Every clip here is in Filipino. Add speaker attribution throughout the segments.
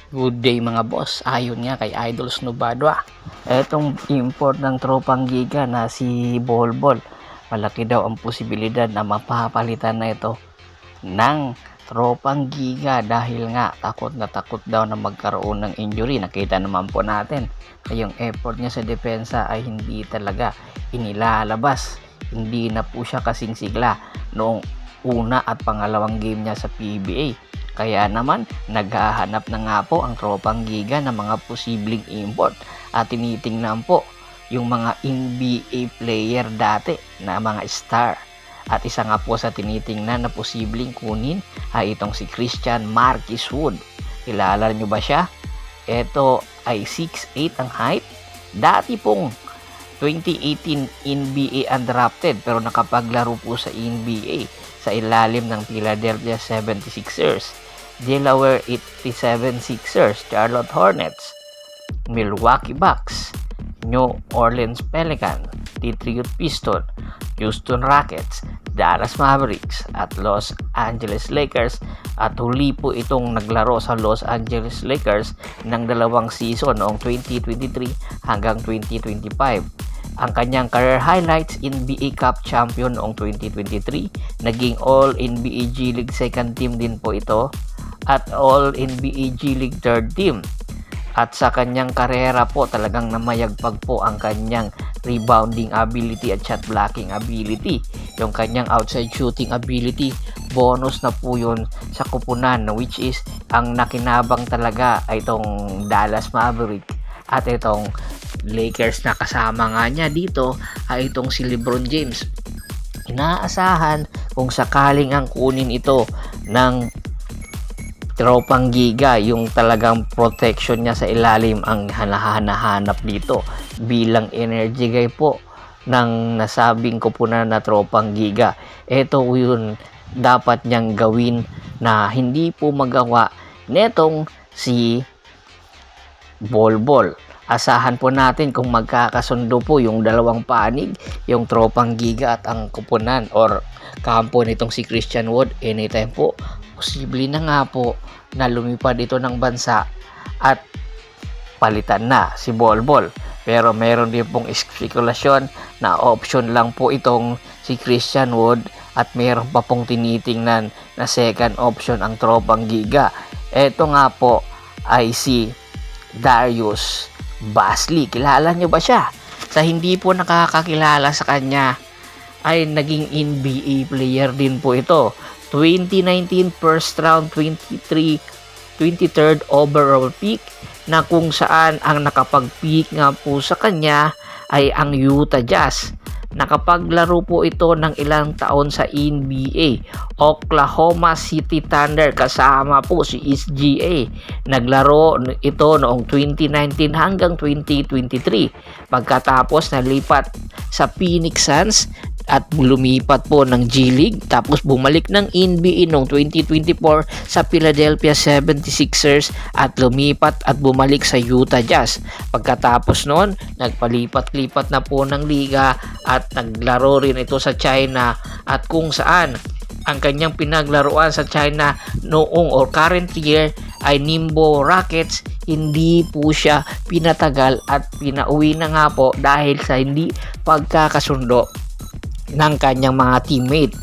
Speaker 1: Good day mga boss, ayon nga kay Idol Snubadwa. Etong import ng tropang giga na si Bolbol, malaki daw ang posibilidad na mapapalitan na ito ng tropang giga dahil nga takot na takot daw na magkaroon ng injury. Nakita naman po natin na yung effort niya sa depensa ay hindi talaga inilalabas. Hindi na po siya kasing sigla noong una at pangalawang game niya sa PBA. Kaya naman, naghahanap na nga po ang tropang giga ng mga posibleng import at tinitingnan po yung mga NBA player dati na mga star. At isa nga po sa tinitingnan na posibleng kunin ay itong si Christian Marquis Wood. Kilala nyo ba siya? Ito ay 6'8 ang height. Dati pong 2018 NBA undrafted pero nakapaglaro po sa NBA sa ilalim ng Philadelphia 76ers. Delaware 87 Sixers, Charlotte Hornets, Milwaukee Bucks, New Orleans Pelicans, Detroit Pistons, Houston Rockets, Dallas Mavericks at Los Angeles Lakers. At huli po itong naglaro sa Los Angeles Lakers ng dalawang season noong 2023 hanggang 2025. Ang kanyang career highlights: NBA Cup champion noong 2023, naging All-NBA G League second team din po ito at All-NBA G League third team. At sa kanyang karera po talagang namayagpag po ang kanyang rebounding ability at shot blocking ability. Yung kanyang outside shooting ability, bonus na po yun sa kupunan, which is ang nakinabang talaga ay itong Dallas Mavericks at itong Lakers na kasama nga niya dito ay itong si LeBron James. Inaasahan kung sakaling ang kunin ito ng tropang giga, yung talagang protection niya sa ilalim ang hanahanap dito bilang energy guy po ng nasabing kupunan na tropang giga. Ito yun dapat niyang gawin na hindi po magawa netong si Bolbol. Asahan po natin kung magkakasundo po yung dalawang panig, yung tropang giga at ang kupunan or kampo nitong si Christian Wood, anytime po posible na nga po na lumipad ito ng bansa at palitan na si Bolbol. Pero meron din pong spekulasyon na option lang po itong si Christian Wood at meron pa pong tinitingnan na second option ang tropang giga. Ito nga po ay si Darius Bazley. Kilala nyo ba siya? Sa hindi po nakakakilala sa kanya, ay naging NBA player din po ito. 2019 first round, 23rd overall pick, na kung saan ang nakapag-pick nga po sa kanya ay ang Utah Jazz. Nakapaglaro po ito ng ilang taon sa NBA, Oklahoma City Thunder kasama po si SGA. Naglaro ito noong 2019 hanggang 2023. Pagkatapos nalipat sa Phoenix Suns at lumipat po ng G League, tapos bumalik ng NBA noong 2024 sa Philadelphia 76ers at lumipat at bumalik sa Utah Jazz. Pagkatapos noon, nagpalipat-lipat na po ng liga at naglaro rin ito sa China, at kung saan ang kanyang pinaglaruan sa China noong or current year ay Ningbo Rockets. Hindi po siya pinatagal at pinauwi na nga po dahil sa hindi pagkakasundo ng kanyang mga teammate.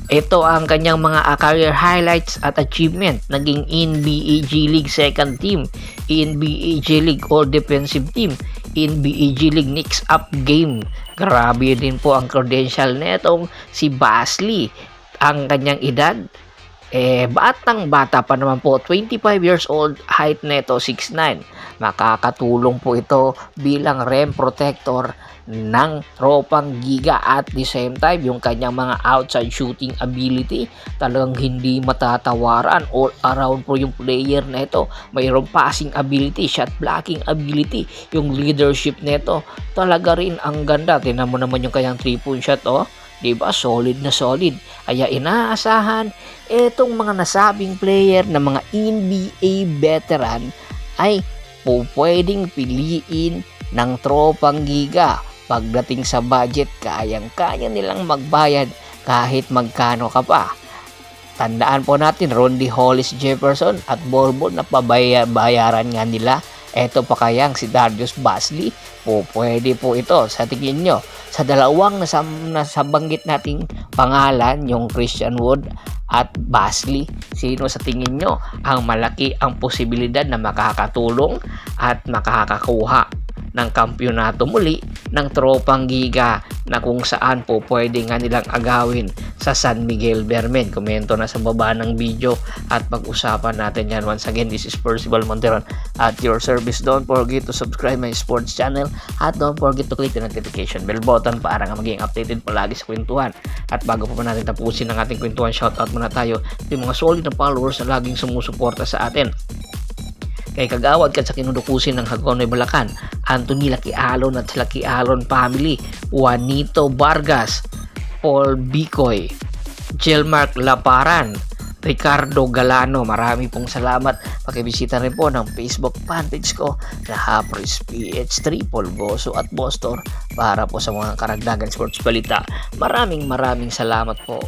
Speaker 1: Ito ang kanyang mga career highlights at achievement. Naging NBA G League second team, NBA G League All Defensive Team, NBA G League Knicks Up Game. Grabe din po ang credential netong si Bazley. Ang kanyang edad, batang bata pa naman po, 25 years old, height neto 6'9". Makakatulong po ito bilang rim protector ng tropang giga. At the same time, yung kanyang mga outside shooting ability talagang hindi matatawaran. All around po yung player na ito. Mayroong passing ability, shot blocking ability, yung leadership nito talaga rin ang ganda. Tingnan mo naman yung kanyang 3-point shot, diba? Solid na solid. Kaya inaasahan etong mga nasabing player na mga NBA veteran ay pwedeng piliin ng tropang giga. Pagdating sa budget, kayang-kaya nilang magbayad kahit magkano ka pa. Tandaan po natin, Rondy Hollis Jefferson at Bolbol na bayaran nga nila. Eto pa kayang si Darius Basley, po pwede po ito sa tingin nyo. Sa dalawang nasabanggit nating pangalan, yung Christian Wood at Basley, sino sa tingin nyo ang malaki ang posibilidad na makakatulong at makakakuha ng kampyonato muli ng Tropang Giga na kung saan po pwede nga nilang agawin sa San Miguel Bermen? Komento na sa baba ng video at pag-usapan natin yan. Once again, this is Percival Monteron at your service. Don't forget to subscribe my sports channel at don't forget to click the notification bell button para nga maging updated palagi sa kwentuhan. At bago pa natin tapusin ang ating kwentuhan, shoutout muna tayo yung mga solid na followers na laging sumusuporta sa atin. Kay Kagawad ka sa kinudukusin ng Hagonoy Bulacan, Anthony Lakialon at Lakialon family, Juanito Vargas, Paul Bicoy, Jelmark Laparan, Ricardo Galano, marami pong salamat. Pakibisita rin po ng Facebook fanpage ko na Hapris PH3, Polgoso at Bostor para po sa mga karagdagan sports balita. Maraming salamat po.